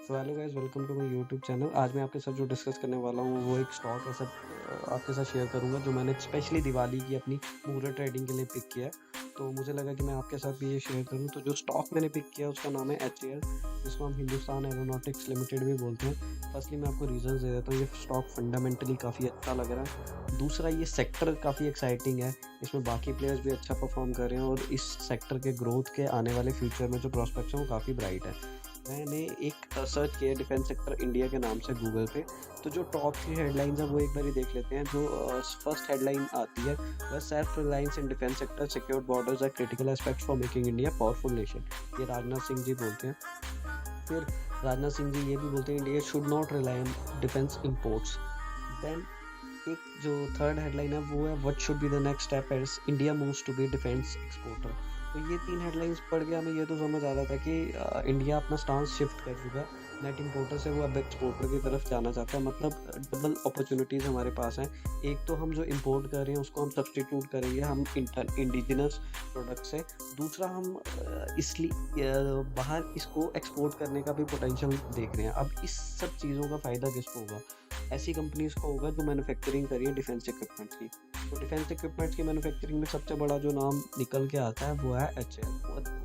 So hello guys, welcome to my YouTube channel. आज मैं आपके साथ जो डिस्कस करने वाला हूँ वो एक स्टॉक ऐसा आपके साथ शेयर करूँगा जो मैंने स्पेशली दिवाली की अपनी मुहूर्त ट्रेडिंग के लिए पिक किया है। तो मुझे लगा कि मैं आपके साथ भी ये शेयर करूँ। तो जो स्टॉक मैंने पिक किया है उसका नाम है HAL, जिसको हम हिंदुस्तान एरोनॉटिक्स लिमिटेड भी बोलते हैं। फर्स्टली मैं आपको रीजंस दे देता हूँ। ये स्टॉक फंडामेंटली काफ़ी अच्छा लग रहा है। दूसरा, ये सेक्टर काफ़ी एक्साइटिंग है। इसमें बाकी प्लेयर्स भी अच्छा परफॉर्म कर रहे हैं और इस सेक्टर के ग्रोथ के आने वाले फ्यूचर में जो प्रॉस्पेक्ट्स हैं वो काफ़ी ब्राइट है। मैंने एक सर्च किया डिफेंस सेक्टर इंडिया के नाम से गूगल पे। तो जो टॉप 3 हेडलाइंस है वो एक बार देख लेते हैं। जो फर्स्ट हेडलाइन आती है वह self reliance in defence sector, secured borders are critical aspects for making India powerful nation. ये राजनाथ सिंह जी बोलते हैं। फिर राजनाथ सिंह जी ये भी बोलते हैं India should not rely on defence imports. Then एक जो थर्ड हेडलाइन है वो है what should be the next step as India moves to be defence exporter. तो ये तीन हेडलाइंस पढ़ के हमें ये तो समझ आ रहा था कि इंडिया अपना स्टांस शिफ्ट कर चुका है। नेट इंपोर्टर से वो अब एक्सपोर्टर की तरफ जाना चाहता है। मतलब डबल अपॉर्चुनिटीज़ हमारे पास हैं। एक तो हम जो इंपोर्ट कर रहे हैं उसको हम सब्सटीट्यूट करेंगे हम इंडिजिनस प्रोडक्ट से। दूसरा, हम इसलिए बाहर इसको एक्सपोर्ट करने का भी पोटेंशियल देख रहे हैं। अब इस सब चीज़ों का फ़ायदा किसको होगा? ऐसी कंपनीज को होगा जो मैन्युफैक्चरिंग करी है डिफेंस इक्विपमेंट्स की। तो डिफेंस इक्विपमेंट्स की मैन्युफैक्चरिंग में सबसे बड़ा जो नाम निकल के आता है वो है HAL।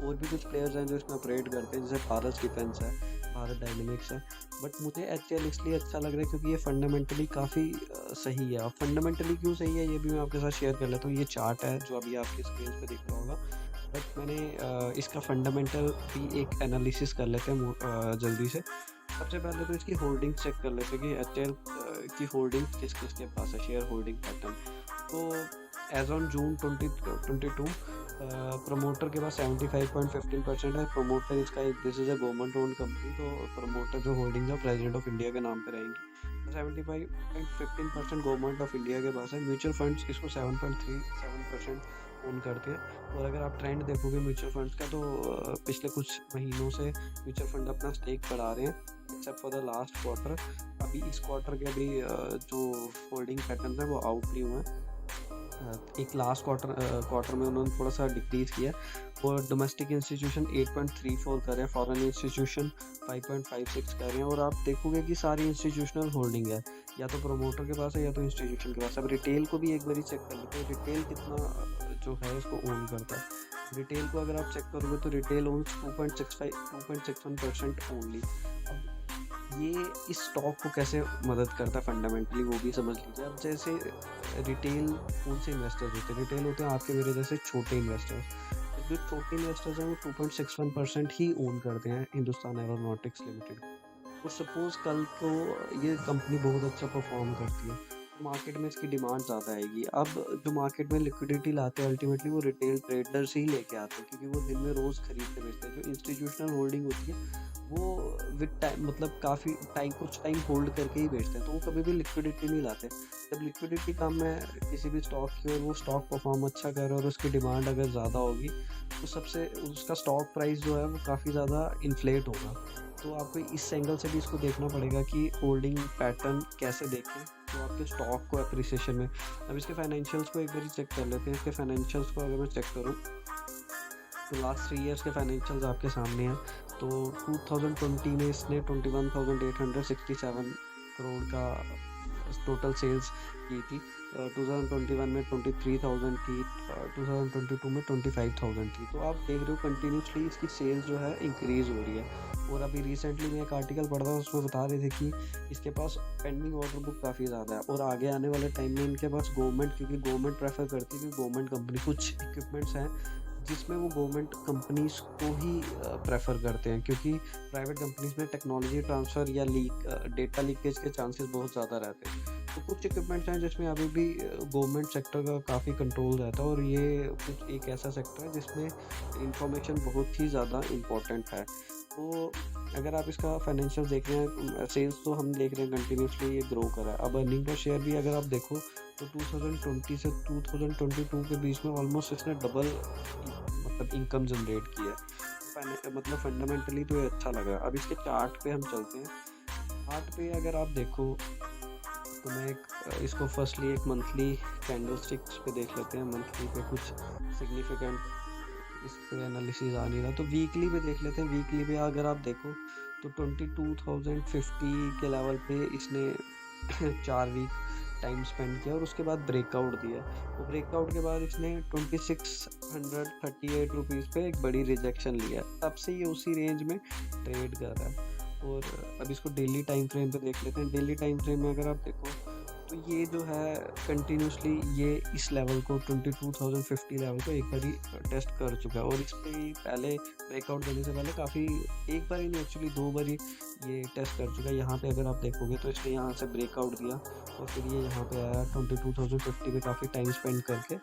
और भी कुछ प्लेयर्स हैं जो इसमें ऑपरेट करते हैं, जैसे भारत डिफेंस है, भारत डायनेमिक्स है। बट मुझे HAL इसलिए अच्छा लग रहा है क्योंकि ये फंडामेंटली काफ़ी सही है। अब फंडामेंटली क्यों सही है ये भी मैं आपके साथ शेयर कर लेता हूँ। ये चार्ट है जो अभी आपकी स्क्रीन पे दिख रहा होगा। बट मैंने इसका फंडामेंटल भी एक एनालिसिस कर लेते हैं जल्दी से। सबसे पहले तो इसकी होल्डिंग चेक कर लेते हैं कि HAL की होल्डिंग किस किस के पास है, शेयर होल्डिंग पैटर्न। तो एज ऑन जून 2022 प्रमोटर के पास 75.15% है। प्रमोटर इसका एक this is a government owned company, तो प्रमोटर जो होल्डिंग है प्रेसिडेंट ऑफ इंडिया के नाम पे रहेंगी। तो 75.15% गवर्नमेंट ऑफ इंडिया के पास है। म्यूचुअल फंड्स इसको 7.37% ओन करते हैं। और अगर आप ट्रेंड देखोगे म्यूचुअल फंड्स का तो पिछले कुछ महीनों से म्यूचुअल फंड अपना स्टेक बढ़ा रहे हैं, except for the last quarter. अभी इस क्वार्टर के अभी जो होल्डिंग पैटर्न है वो आउट नहीं हुआ है। एक लास्ट क्वार्टर में उन्होंने थोड़ा सा डिक्रीज किया। और डोमेस्टिक इंस्टीट्यूशन 8.34 कर रहे हैं, फॉरेन इंस्टीट्यूशन 5.56 कर रहे हैं। और आप देखोगे कि सारी इंस्टीट्यूशनल होल्डिंग है, या तो प्रमोटर के पास है या तो इंस्टीट्यूशन के पास। अब रिटेल को भी एक बार चेक कर लेते हैं, रिटेल कितना जो है इसको ओन करता है। रिटेल को अगर आप चेक करोगे तो रिटेल ओन्स 2.61% ओनली। ये इस स्टॉक को कैसे मदद करता है फंडामेंटली वो भी समझ लीजिए। अब जैसे रिटेल कौन से इन्वेस्टर्स होते हैं? रिटेल होते हैं आपके मेरे जैसे छोटे इन्वेस्टर्स। जो छोटे इन्वेस्टर्स हैं वो 2.61% ही ओन करते हैं हिंदुस्तान एरोनॉटिक्स लिमिटेड। तो सपोज कल को ये कंपनी बहुत अच्छा परफॉर्म करती है, मार्केट में इसकी डिमांड ज़्यादा आएगी। अब जो मार्केट में लिक्विडिटी लाते हैं अल्टीमेटली वो रिटेल ट्रेडर्स ही लेके आते हैं, क्योंकि वो दिन में रोज़ खरीद के बेचते हैं। जो इंस्टीट्यूशनल होल्डिंग होती है वो विद टाइम, मतलब काफ़ी टाइम, कुछ टाइम होल्ड करके ही बेचते हैं, तो वो कभी भी लिक्विडिटी नहीं लाते। जब लिक्विडिटी कम है किसी भी स्टॉक की और वो स्टॉक परफॉर्म अच्छा कर रहा है और उसकी डिमांड अगर ज़्यादा होगी तो सबसे उसका स्टॉक प्राइस जो है वो काफ़ी ज़्यादा इन्फ्लेट होगा। तो आपको इस एंगल से भी इसको देखना पड़ेगा कि होल्डिंग पैटर्न कैसे देखें तो आपके स्टॉक को अप्रिसिएशन में। अब इसके फाइनेंशियल्स को एक बार चेक कर लेते हैं। इसके फाइनेंशियल्स को अगर मैं चेक करूँ तो लास्ट 3 ईयर्स के फाइनेंशियल्स आपके सामने हैं। तो 2020 में इसने 21,867 करोड़ का टोटल सेल्स की थी। 2021 में 23,000 थी, 2022 में 25,000 थी। तो आप देख रहे हो कंटिन्यूसली इसकी सेल्स जो है इंक्रीज हो रही है। और अभी रिसेंटली मैं एक आर्टिकल पढ़ रहा था उसमें बता रहे थे कि इसके पास पेंडिंग ऑर्डर बुक काफ़ी ज़्यादा है और आगे आने वाले टाइम में इनके पास गवर्नमेंट, क्योंकि गवर्नमेंट प्रेफर करती है कि गवर्नमेंट कंपनी कुछ इक्विपमेंट्स हैं जिसमें वो गवर्नमेंट कंपनीज को ही प्रेफर करते हैं, क्योंकि प्राइवेट कंपनीज में टेक्नोलॉजी ट्रांसफ़र या डेटा लीकेज के चांसेस बहुत ज़्यादा रहते हैं। तो कुछ इक्विपमेंट्स हैं जिसमें अभी भी गवर्नमेंट सेक्टर का काफ़ी कंट्रोल रहता है और ये कुछ एक ऐसा सेक्टर है जिसमें इंफॉर्मेशन बहुत ही ज़्यादा इम्पोर्टेंट है। तो अगर आप इसका फाइनेंशियल देख रहे हैं, सेल्स तो हम देख रहे हैं कंटिन्यूसली ये ग्रो कर रहा है। अब अर्निंग पर शेयर भी अगर आप देखो तो 2020 से 2022 के बीच में ऑलमोस्ट इसने डबल मतलब इनकम जनरेट की है। मतलब फंडामेंटली तो ये अच्छा लगा। अब इसके चार्ट पे हम चलते हैं। चार्ट पे अगर आप देखो तो मैं इसको फर्स्टली एक मंथली कैंडलस्टिक्स पे देख लेते हैं। मंथली पे कुछ सिग्निफिकेंट इस पे एनालिसिस आ नहीं रहा, तो वीकली पे देख लेते हैं। वीकली पे अगर आप देखो तो 22,050 के लेवल पे इसने 4 वीक टाइम स्पेंड किया और उसके बाद ब्रेकआउट दिया। वो ब्रेकआउट के बाद इसने 2638 रुपीज़ पे एक बड़ी रिजेक्शन लिया। तब से ये उसी रेंज में ट्रेड कर रहा है। और अब इसको डेली टाइम फ्रेम पे देख लेते हैं। डेली टाइम फ्रेम में अगर आप देखो तो ये जो है कंटिन्यूसली ये इस लेवल को 22,050 लेवल को एक बारी टेस्ट कर चुका है। और इस पे पहले ब्रेकआउट देने से पहले काफ़ी, एक बार ही नहीं एक्चुअली 2 बारी ये टेस्ट कर चुका है। यहाँ पे अगर आप देखोगे तो इसने यहाँ से ब्रेकआउट दिया और फिर ये यहाँ पे आया 22,050 पे काफ़ी टाइम स्पेंड करके।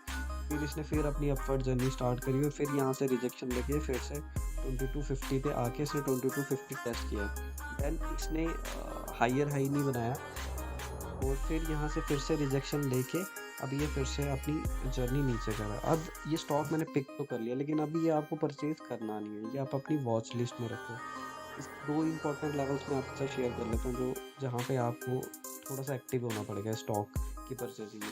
फिर इसने फिर अपनी अपवर्ड जर्नी स्टार्ट करी और फिर यहाँ से रिजेक्शन लगी, फिर से 2250 पे आके इसने 2250 टेस्ट किया। देन इसने हायर हाई नहीं बनाया और फिर यहाँ से फिर से रिजेक्शन लेके अब ये फिर से अपनी जर्नी नीचे कर रहा है। अब ये स्टॉक मैंने पिक तो कर लिया, लेकिन अभी ये आपको परचेज करना नहीं है, ये आप अपनी वॉच लिस्ट में रखो। इस 2 इंपॉर्टेंट लेवल्स में आपके साथ शेयर कर लेता हूँ जो जहाँ पे आपको थोड़ा सा एक्टिव होना पड़ेगा स्टॉक की परचेजिंग में।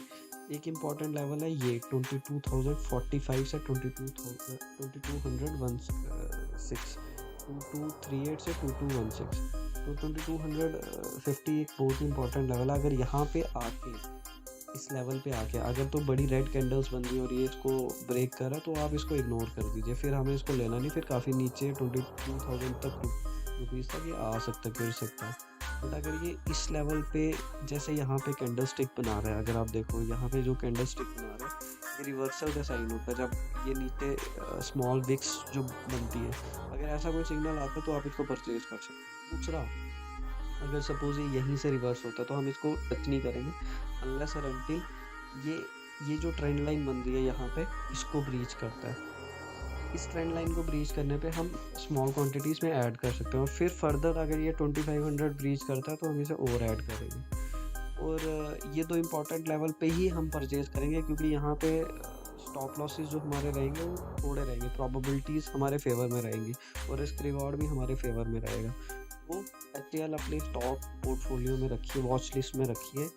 एक इम्पॉर्टेंट लेवल है ये 22,045 से 22,216, 2238 से 2216। तो 2250 एक बहुत इंपॉर्टेंट लेवल है। अगर यहाँ पे आके इस लेवल पे आके अगर तो बड़ी रेड कैंडल्स बन गई और ये इसको ब्रेक करा तो आप इसको इग्नोर कर दीजिए, फिर हमें इसको लेना नहीं, फिर काफ़ी नीचे 22,000 तक रुपीज़ तक ये आ सकता है, गिर सकता है। बट अगर ये इस लेवल पे जैसे यहाँ पे कैंडल स्टिक बना रहा है, अगर आप देखो यहाँ पे जो कैंडल स्टिक बना रहा है ये रिवर्सल का साइन होता है जब ये नीचे स्मॉल विक्स जो बनती है। अगर ऐसा कोई सिग्नल आता है तो आप इसको परचेज कर सकते हैं। दूसरा, अगर सपोज ये यहीं से रिवर्स होता है तो हम इसको टच नहीं करेंगे अनलेस और अनटिल ये जो ट्रेंड लाइन बन रही है यहाँ पे इसको ब्रीच करता है। इस ट्रेंड लाइन को ब्रीच करने पे हम स्मॉल क्वांटिटीज़ में ऐड कर सकते हैं और फिर फर्दर अगर ये 2500 ब्रीच करता है तो हम इसे और ऐड करेंगे। और ये 2 इम्पॉर्टेंट लेवल पे ही हम परचेज़ करेंगे क्योंकि यहाँ पे स्टॉप लॉसेस जो हमारे रहेंगे वो थोड़े रहेंगे, प्रोबेबिलिटीज़ हमारे फेवर में रहेंगी और रिस्क रिवॉर्ड भी हमारे फेवर में रहेगा। तो एचटीएल अपने स्टॉक पोर्टफोलियो में रखिए, वॉच लिस्ट में रखिए